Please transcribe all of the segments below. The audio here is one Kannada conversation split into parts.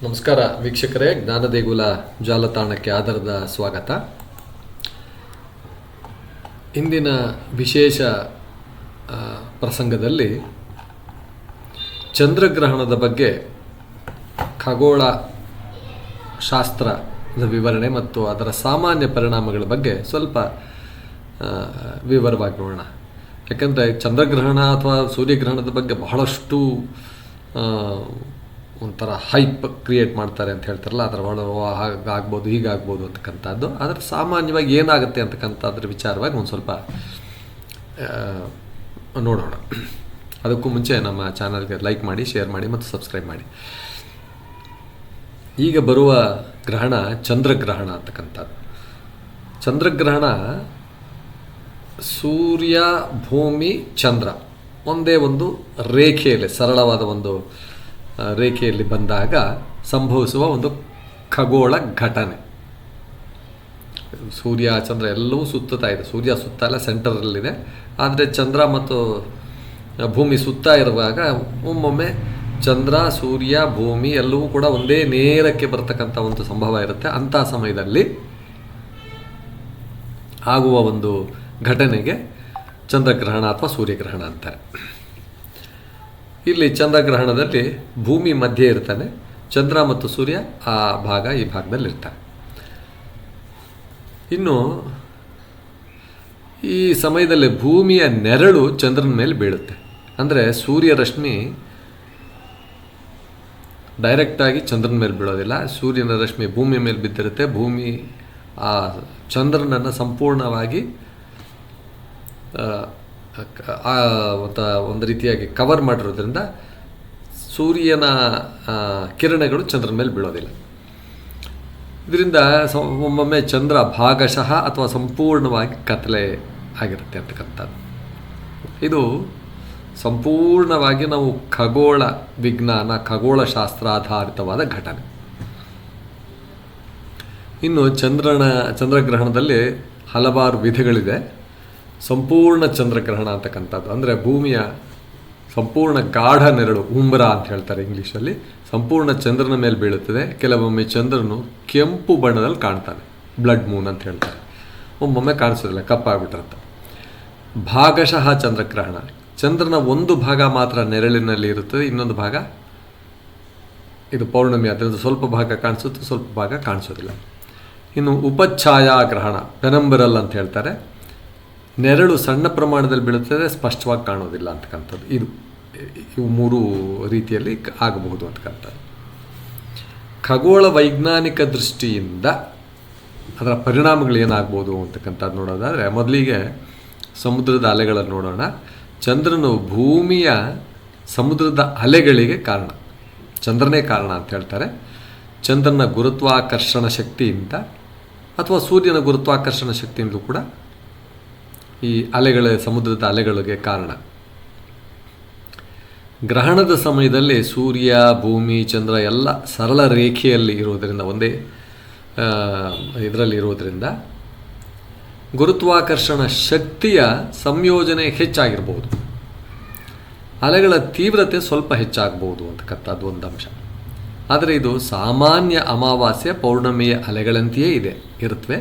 ನಮಸ್ಕಾರ ವೀಕ್ಷಕರೇ, ಜ್ಞಾನದೇಗುಲ ಜಾಲತಾಣಕ್ಕೆ ಆಧಾರದ ಸ್ವಾಗತ. ಇಂದಿನ ವಿಶೇಷ ಪ್ರಸಂಗದಲ್ಲಿ ಚಂದ್ರಗ್ರಹಣದ ಬಗ್ಗೆ ಖಗೋಳ ಶಾಸ್ತ್ರದ ವಿವರಣೆ ಮತ್ತು ಅದರ ಸಾಮಾನ್ಯ ಪರಿಣಾಮಗಳ ಬಗ್ಗೆ ಸ್ವಲ್ಪ ವಿವರವಾಗಿ ನೋಡೋಣ. ಯಾಕಂದರೆ ಚಂದ್ರಗ್ರಹಣ ಅಥವಾ ಸೂರ್ಯಗ್ರಹಣದ ಬಗ್ಗೆ ಬಹಳಷ್ಟು ಒಂಥರ ಹೈಪ್ ಕ್ರಿಯೇಟ್ ಮಾಡ್ತಾರೆ ಅಂತ ಹೇಳ್ತಾರಲ್ಲ, ಅದರ ಹಾಗಾಗ್ಬೋದು ಹೀಗಾಗ್ಬೋದು ಅಂತಕ್ಕಂಥದ್ದು. ಆದರೆ ಸಾಮಾನ್ಯವಾಗಿ ಏನಾಗುತ್ತೆ ಅಂತಕ್ಕಂಥದ್ರ ವಿಚಾರವಾಗಿ ಒಂದು ಸ್ವಲ್ಪ ನೋಡೋಣ. ಅದಕ್ಕೂ ಮುಂಚೆ ನಮ್ಮ ಚಾನಲ್ಗೆ ಲೈಕ್ ಮಾಡಿ, ಶೇರ್ ಮಾಡಿ ಮತ್ತು ಸಬ್ಸ್ಕ್ರೈಬ್ ಮಾಡಿ. ಈಗ ಬರುವ ಗ್ರಹಣ ಚಂದ್ರಗ್ರಹಣ ಅಂತಕ್ಕಂಥದ್ದು. ಚಂದ್ರಗ್ರಹಣ ಸೂರ್ಯ, ಭೂಮಿ, ಚಂದ್ರ ಒಂದೇ ಒಂದು ರೇಖೆಯಲ್ಲಿ, ಸರಳವಾದ ಒಂದು ರೇಖೆಯಲ್ಲಿ ಬಂದಾಗ ಸಂಭವಿಸುವ ಒಂದು ಖಗೋಳ ಘಟನೆ. ಸೂರ್ಯ ಚಂದ್ರ ಎಲ್ಲವೂ ಸುತ್ತುತ್ತಾ ಇದೆ. ಸೂರ್ಯ ಸುತ್ತಲ್ಲ, ಸೆಂಟರಲ್ಲಿದೆ. ಆದರೆ ಚಂದ್ರ ಮತ್ತು ಭೂಮಿ ಸುತ್ತಾ ಇರುವಾಗ ಒಮ್ಮೊಮ್ಮೆ ಚಂದ್ರ, ಸೂರ್ಯ, ಭೂಮಿ ಎಲ್ಲವೂ ಕೂಡ ಒಂದೇ ನೇರಕ್ಕೆ ಬರ್ತಕ್ಕಂಥ ಒಂದು ಸಂಭವ ಇರುತ್ತೆ. ಅಂಥ ಸಮಯದಲ್ಲಿ ಆಗುವ ಒಂದು ಘಟನೆಗೆ ಚಂದ್ರಗ್ರಹಣ ಅಥವಾ ಸೂರ್ಯಗ್ರಹಣ ಅಂತಾರೆ. ಇಲ್ಲಿ ಚಂದ್ರಗ್ರಹಣದಲ್ಲಿ ಭೂಮಿ ಮಧ್ಯೆ ಇರ್ತಾನೆ, ಚಂದ್ರ ಮತ್ತು ಸೂರ್ಯ ಈ ಭಾಗದಲ್ಲಿ ಇರ್ತಾರೆ. ಇನ್ನು ಈ ಸಮಯದಲ್ಲಿ ಭೂಮಿಯ ನೆರಳು ಚಂದ್ರನ ಮೇಲೆ ಬೀಳುತ್ತೆ. ಅಂದರೆ ಸೂರ್ಯ ರಶ್ಮಿ ಡೈರೆಕ್ಟಾಗಿ ಚಂದ್ರನ ಮೇಲೆ ಬೀಳೋದಿಲ್ಲ, ಸೂರ್ಯನ ರಶ್ಮಿ ಭೂಮಿಯ ಮೇಲೆ ಬಿದ್ದಿರುತ್ತೆ. ಭೂಮಿ ಆ ಚಂದ್ರನನ್ನು ಸಂಪೂರ್ಣವಾಗಿ ಒಂದು ರೀತಿಯಾಗಿ ಕವರ್ ಮಾಡಿರೋದ್ರಿಂದ ಸೂರ್ಯನ ಕಿರಣಗಳು ಚಂದ್ರನ ಮೇಲೆ ಬೀಳೋದಿಲ್ಲ. ಇದರಿಂದ ಒಮ್ಮೊಮ್ಮೆ ಚಂದ್ರ ಭಾಗಶಃ ಅಥವಾ ಸಂಪೂರ್ಣವಾಗಿ ಕತ್ತಲೆ ಆಗಿರುತ್ತೆ ಅಂತಕ್ಕಂಥದ್ದು. ಇದು ಸಂಪೂರ್ಣವಾಗಿ ನಾವು ಖಗೋಳ ವಿಜ್ಞಾನ, ಖಗೋಳ ಶಾಸ್ತ್ರಾಧಾರಿತವಾದ ಘಟನೆ. ಇನ್ನು ಚಂದ್ರಗ್ರಹಣದಲ್ಲಿ ಹಲವಾರು ವಿಧಗಳಿದೆ. ಸಂಪೂರ್ಣ ಚಂದ್ರಗ್ರಹಣ ಅಂತಕ್ಕಂಥದ್ದು ಅಂದರೆ ಭೂಮಿಯ ಸಂಪೂರ್ಣ ಗಾಢ ನೆರಳು, ಉಂಬ್ರಾ ಅಂತ ಹೇಳ್ತಾರೆ ಇಂಗ್ಲೀಷಲ್ಲಿ, ಸಂಪೂರ್ಣ ಚಂದ್ರನ ಮೇಲೆ ಬೀಳುತ್ತದೆ. ಕೆಲವೊಮ್ಮೆ ಚಂದ್ರನು ಕೆಂಪು ಬಣ್ಣದಲ್ಲಿ ಕಾಣ್ತಾನೆ, ಬ್ಲಡ್ ಮೂನ್ ಅಂತ ಹೇಳ್ತಾರೆ. ಒಮ್ಮೊಮ್ಮೆ ಕಾಣಿಸೋದಿಲ್ಲ, ಕಪ್ಪಾಗ್ಬಿಟ್ಟಿರುತ್ತೆ. ಭಾಗಶಃ ಚಂದ್ರಗ್ರಹಣ, ಚಂದ್ರನ ಒಂದು ಭಾಗ ಮಾತ್ರ ನೆರಳಿನಲ್ಲಿ ಇರುತ್ತದೆ, ಇನ್ನೊಂದು ಭಾಗ ಇದು ಪೌರ್ಣಮಿ ಆದ್ದರಿಂದ ಸ್ವಲ್ಪ ಭಾಗ ಕಾಣಿಸುತ್ತೆ, ಸ್ವಲ್ಪ ಭಾಗ ಕಾಣಿಸೋದಿಲ್ಲ. ಇನ್ನು ಉಪಛಾಯಾಗ್ರಹಣ, ಪೆನಂಬರಲ್ ಅಂತ ಹೇಳ್ತಾರೆ, ನೆರಳು ಸಣ್ಣ ಪ್ರಮಾಣದಲ್ಲಿ ಬೀಳುತ್ತದೆ, ಸ್ಪಷ್ಟವಾಗಿ ಕಾಣೋದಿಲ್ಲ ಅಂತಕ್ಕಂಥದ್ದು. ಇವು ಮೂರು ರೀತಿಯಲ್ಲಿ ಆಗಬಹುದು ಅಂತಕ್ಕಂಥದ್ದು. ಖಗೋಳ ವೈಜ್ಞಾನಿಕ ದೃಷ್ಟಿಯಿಂದ ಅದರ ಪರಿಣಾಮಗಳು ಏನಾಗ್ಬೋದು ಅಂತಕ್ಕಂಥದ್ದು ನೋಡೋದಾದರೆ, ಮೊದಲಿಗೆ ಸಮುದ್ರದ ಅಲೆಗಳನ್ನು ನೋಡೋಣ. ಚಂದ್ರನು ಭೂಮಿಯ ಸಮುದ್ರದ ಅಲೆಗಳಿಗೆ ಕಾರಣ, ಚಂದ್ರನೇ ಕಾರಣ ಅಂತ ಹೇಳ್ತಾರೆ. ಚಂದ್ರನ ಗುರುತ್ವಾಕರ್ಷಣ ಶಕ್ತಿಯಿಂದ ಅಥವಾ ಸೂರ್ಯನ ಗುರುತ್ವಾಕರ್ಷಣ ಶಕ್ತಿಯಿಂದಲೂ ಕೂಡ ಈ ಸಮುದ್ರದ ಅಲೆಗಳಿಗೆ ಕಾರಣ. ಗ್ರಹಣದ ಸಮಯದಲ್ಲಿ ಸೂರ್ಯ, ಭೂಮಿ, ಚಂದ್ರ ಎಲ್ಲ ಸರಳ ರೇಖೆಯಲ್ಲಿ ಇರುವುದರಿಂದ, ಒಂದೇ ಇದರಲ್ಲಿ ಇರುವುದರಿಂದ ಗುರುತ್ವಾಕರ್ಷಣ ಶಕ್ತಿಯ ಸಂಯೋಜನೆ ಹೆಚ್ಚಾಗಿರ್ಬೋದು, ಅಲೆಗಳ ತೀವ್ರತೆ ಸ್ವಲ್ಪ ಹೆಚ್ಚಾಗಬಹುದು ಅಂತಕ್ಕಂಥದ್ದು ಒಂದು ಅಂಶ. ಆದರೆ ಇದು ಸಾಮಾನ್ಯ ಅಮಾವಾಸ್ಯೆ, ಪೌರ್ಣಮಿಯ ಅಲೆಗಳಂತೆಯೇ ಇರುತ್ತವೆ.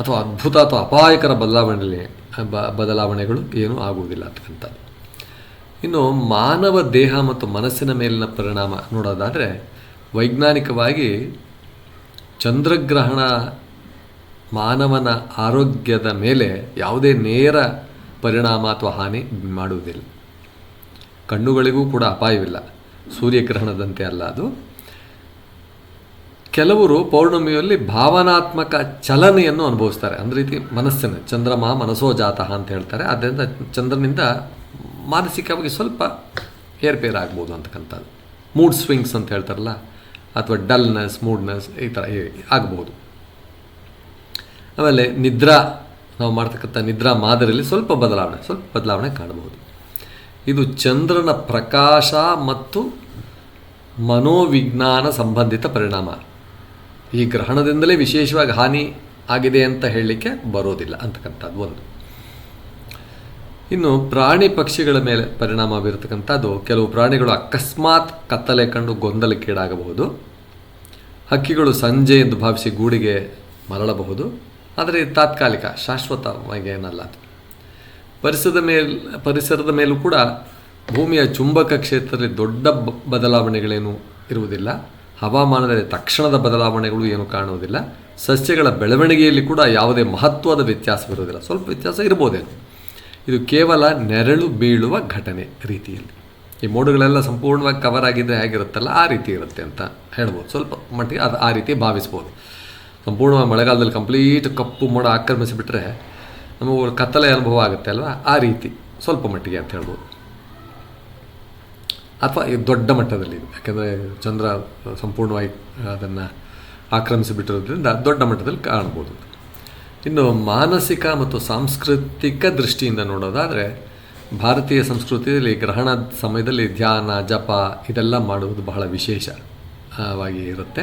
ಅಥವಾ ಅದ್ಭುತ ಅಥವಾ ಅಪಾಯಕರ ಬದಲಾವಣೆಗಳು ಏನೂ ಆಗುವುದಿಲ್ಲ ಅಂತಕ್ಕಂಥದ್ದು. ಇನ್ನು ಮಾನವ ದೇಹ ಮತ್ತು ಮನಸ್ಸಿನ ಮೇಲಿನ ಪರಿಣಾಮ ನೋಡೋದಾದರೆ, ವೈಜ್ಞಾನಿಕವಾಗಿ ಚಂದ್ರಗ್ರಹಣ ಮಾನವನ ಆರೋಗ್ಯದ ಮೇಲೆ ಯಾವುದೇ ನೇರ ಪರಿಣಾಮ ಅಥವಾ ಹಾನಿ ಮಾಡುವುದಿಲ್ಲ. ಕಣ್ಣುಗಳಿಗೂ ಕೂಡ ಅಪಾಯವಿಲ್ಲ, ಸೂರ್ಯಗ್ರಹಣದಂತೆ ಅಲ್ಲ ಅದು. ಕೆಲವರು ಪೌರ್ಣಮಿಯಲ್ಲಿ ಭಾವನಾತ್ಮಕ ಚಲನೆಯನ್ನು ಅನುಭವಿಸ್ತಾರೆ. ಒಂದು ರೀತಿ ಮನಸ್ಸಿನ ಚಂದ್ರಮ ಮನಸೋ ಜಾತಃ ಅಂತ ಹೇಳ್ತಾರೆ. ಆದ್ದರಿಂದ ಚಂದ್ರನಿಂದ ಮಾನಸಿಕವಾಗಿ ಸ್ವಲ್ಪ ಏರ್ಪೇರ್ ಆಗ್ಬೋದು ಅಂತಕ್ಕಂಥದ್ದು. ಮೂಡ್ ಸ್ವಿಂಗ್ಸ್ ಅಂತ ಹೇಳ್ತಾರಲ್ಲ, ಅಥವಾ ಡಲ್ನೆಸ್, ಮೂಡ್ನೆಸ್ ಈ ಥರ ಆಗ್ಬೋದು. ಆಮೇಲೆ ನಾವು ಮಾಡ್ತಕ್ಕಂಥ ನಿದ್ರಾ ಮಾದರಿಯಲ್ಲಿ ಸ್ವಲ್ಪ ಬದಲಾವಣೆ ಕಾಣಬಹುದು. ಇದು ಚಂದ್ರನ ಪ್ರಕಾಶ ಮತ್ತು ಮನೋವಿಜ್ಞಾನ ಸಂಬಂಧಿತ ಪರಿಣಾಮ. ಈ ಗ್ರಹಣದಿಂದಲೇ ವಿಶೇಷವಾಗಿ ಹಾನಿ ಆಗಿದೆ ಅಂತ ಹೇಳಲಿಕ್ಕೆ ಬರೋದಿಲ್ಲ ಅಂತಕ್ಕಂಥದ್ದು ಒಂದು. ಇನ್ನು ಪ್ರಾಣಿ ಪಕ್ಷಿಗಳ ಮೇಲೆ ಪರಿಣಾಮ ಬೀರತಕ್ಕಂಥದ್ದು, ಕೆಲವು ಪ್ರಾಣಿಗಳು ಅಕಸ್ಮಾತ್ ಕತ್ತಲೆ ಕಂಡು ಗೊಂದಲಕ್ಕೀಡಾಗಬಹುದು. ಹಕ್ಕಿಗಳು ಸಂಜೆ ಎಂದು ಭಾವಿಸಿ ಗೂಡಿಗೆ ಮರಳಬಹುದು. ಆದರೆ ಇದು ತಾತ್ಕಾಲಿಕ, ಶಾಶ್ವತವಾಗಿ ಏನಲ್ಲ. ಪರಿಸರದ ಮೇಲೂ ಕೂಡ ಭೂಮಿಯ ಚುಂಬಕ ಕ್ಷೇತ್ರದಲ್ಲಿ ದೊಡ್ಡ ಬದಲಾವಣೆಗಳೇನೂ ಇರುವುದಿಲ್ಲ. ಹವಾಮಾನದಲ್ಲಿ ತಕ್ಷಣದ ಬದಲಾವಣೆಗಳು ಏನೂ ಕಾಣುವುದಿಲ್ಲ. ಸಸ್ಯಗಳ ಬೆಳವಣಿಗೆಯಲ್ಲಿ ಕೂಡ ಯಾವುದೇ ಮಹತ್ವದ ವ್ಯತ್ಯಾಸವಿರುವುದಿಲ್ಲ. ಸ್ವಲ್ಪ ವ್ಯತ್ಯಾಸ ಇರ್ಬೋದೇನು. ಇದು ಕೇವಲ ನೆರಳು ಬೀಳುವ ಘಟನೆ ರೀತಿಯಲ್ಲಿ. ಈ ಮೋಡಗಳೆಲ್ಲ ಸಂಪೂರ್ಣವಾಗಿ ಕವರ್ ಆಗಿದ್ದರೆ ಹೇಗಿರುತ್ತಲ್ಲ ಆ ರೀತಿ ಇರುತ್ತೆ ಅಂತ ಹೇಳ್ಬೋದು. ಸ್ವಲ್ಪ ಮಟ್ಟಿಗೆ ಅದು ಆ ರೀತಿ ಭಾವಿಸ್ಬೋದು. ಸಂಪೂರ್ಣವಾಗಿ ಮಳೆಗಾಲದಲ್ಲಿ ಕಂಪ್ಲೀಟ್ ಕಪ್ಪು ಮೋಡ ಆಕ್ರಮಿಸಿಬಿಟ್ರೆ ನಮಗೆ ಕತ್ತಲೆ ಅನುಭವ ಆಗುತ್ತೆ ಅಲ್ವಾ, ಆ ರೀತಿ ಸ್ವಲ್ಪ ಮಟ್ಟಿಗೆ ಅಂತ ಹೇಳ್ಬೋದು. ಅಥವಾ ಈ ದೊಡ್ಡ ಮಟ್ಟದಲ್ಲಿ, ಯಾಕೆಂದರೆ ಚಂದ್ರ ಸಂಪೂರ್ಣವಾಗಿ ಅದನ್ನು ಆಕ್ರಮಿಸಿಬಿಟ್ಟಿರೋದ್ರಿಂದ ದೊಡ್ಡ ಮಟ್ಟದಲ್ಲಿ ಕಾಣ್ಬೋದು. ಇನ್ನು ಮಾನಸಿಕ ಮತ್ತು ಸಾಂಸ್ಕೃತಿಕ ದೃಷ್ಟಿಯಿಂದ ನೋಡೋದಾದರೆ, ಭಾರತೀಯ ಸಂಸ್ಕೃತಿಯಲ್ಲಿ ಗ್ರಹಣದ ಸಮಯದಲ್ಲಿ ಧ್ಯಾನ, ಜಪ ಇದೆಲ್ಲ ಮಾಡುವುದು ಬಹಳ ವಿಶೇಷವಾಗಿ ಇರುತ್ತೆ.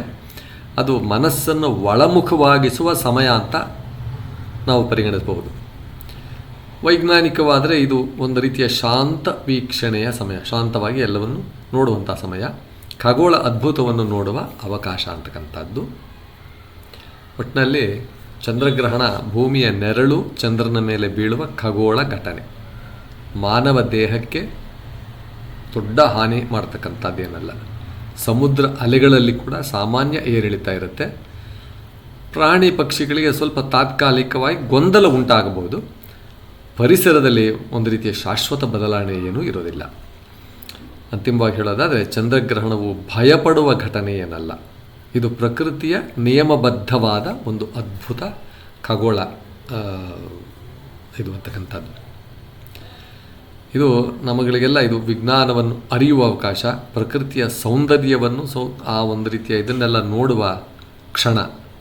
ಅದು ಮನಸ್ಸನ್ನು ಒಳಮುಖವಾಗಿಸುವ ಸಮಯ ಅಂತ ನಾವು ಪರಿಗಣಿಸಬಹುದು. ವೈಜ್ಞಾನಿಕವಾದರೆ ಇದು ಒಂದು ರೀತಿಯ ಶಾಂತ ವೀಕ್ಷಣೆಯ ಸಮಯ, ಶಾಂತವಾಗಿ ಎಲ್ಲವನ್ನು ನೋಡುವಂಥ ಸಮಯ, ಖಗೋಳ ಅದ್ಭುತವನ್ನು ನೋಡುವ ಅವಕಾಶ ಅಂತಕ್ಕಂಥದ್ದು. ಒಟ್ಟಿನಲ್ಲಿ ಚಂದ್ರಗ್ರಹಣ ಭೂಮಿಯ ನೆರಳು ಚಂದ್ರನ ಮೇಲೆ ಬೀಳುವ ಖಗೋಳ ಘಟನೆ. ಮಾನವ ದೇಹಕ್ಕೆ ದೊಡ್ಡ ಹಾನಿ ಮಾಡ್ತಕ್ಕಂಥದ್ದೇನಲ್ಲ. ಸಮುದ್ರ ಅಲೆಗಳಲ್ಲಿ ಕೂಡ ಸಾಮಾನ್ಯ ಏರಿಳಿತ ಇರುತ್ತೆ. ಪ್ರಾಣಿ ಪಕ್ಷಿಗಳಿಗೆ ಸ್ವಲ್ಪ ತಾತ್ಕಾಲಿಕವಾಗಿ ಗೊಂದಲ ಉಂಟಾಗಬಹುದು. ಪರಿಸರದಲ್ಲಿ ಒಂದು ರೀತಿಯ ಶಾಶ್ವತ ಬದಲಾವಣೆ ಏನೂ ಇರೋದಿಲ್ಲ. ಅಂತಿಮವಾಗಿ ಹೇಳೋದಾದರೆ, ಚಂದ್ರಗ್ರಹಣವು ಭಯಪಡುವ ಘಟನೆ ಏನಲ್ಲ. ಇದು ಪ್ರಕೃತಿಯ ನಿಯಮಬದ್ಧವಾದ ಒಂದು ಅದ್ಭುತ ಖಗೋಳ ಇದು ಅಂತಕ್ಕಂಥದ್ದು. ಇದು ನಮಗಳಿಗೆಲ್ಲ ಇದು ವಿಜ್ಞಾನವನ್ನು ಅರಿಯುವ ಅವಕಾಶ, ಪ್ರಕೃತಿಯ ಸೌಂದರ್ಯವನ್ನು ಆ ಒಂದು ರೀತಿಯ ಇದನ್ನೆಲ್ಲ ನೋಡುವ ಕ್ಷಣ,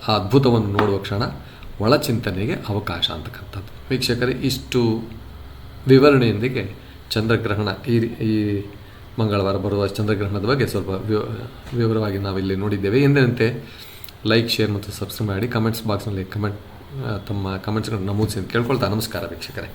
ಆ ಅದ್ಭುತವನ್ನು ನೋಡುವ ಕ್ಷಣ, ಒಳಚಿಂತನೆಗೆ ಅವಕಾಶ ಅಂತಕ್ಕಂಥದ್ದು. ವೀಕ್ಷಕರೇ, ಇಷ್ಟು ವಿವರಣೆಯೊಂದಿಗೆ ಚಂದ್ರಗ್ರಹಣ ಈ ಮಂಗಳವಾರ ಬರುವ ಚಂದ್ರಗ್ರಹಣದ ಬಗ್ಗೆ ಸ್ವಲ್ಪ ವಿವರವಾಗಿ ನಾವಿಲ್ಲಿ ನೋಡಿದ್ದೇವೆ. ಎಂದಿನಂತೆ ಲೈಕ್, ಶೇರ್ ಮತ್ತು ಸಬ್ಸ್ಕ್ರೈಬ್ ಮಾಡಿ. ಕಮೆಂಟ್ಸ್ ಬಾಕ್ಸ್ನಲ್ಲಿ ತಮ್ಮ ಕಮೆಂಟ್ಸ್ಗಳನ್ನು ನಮೂದಿಸಿ ಅಂತ ಕೇಳ್ಕೊಳ್ತಾ ನಮಸ್ಕಾರ ವೀಕ್ಷಕರೇ.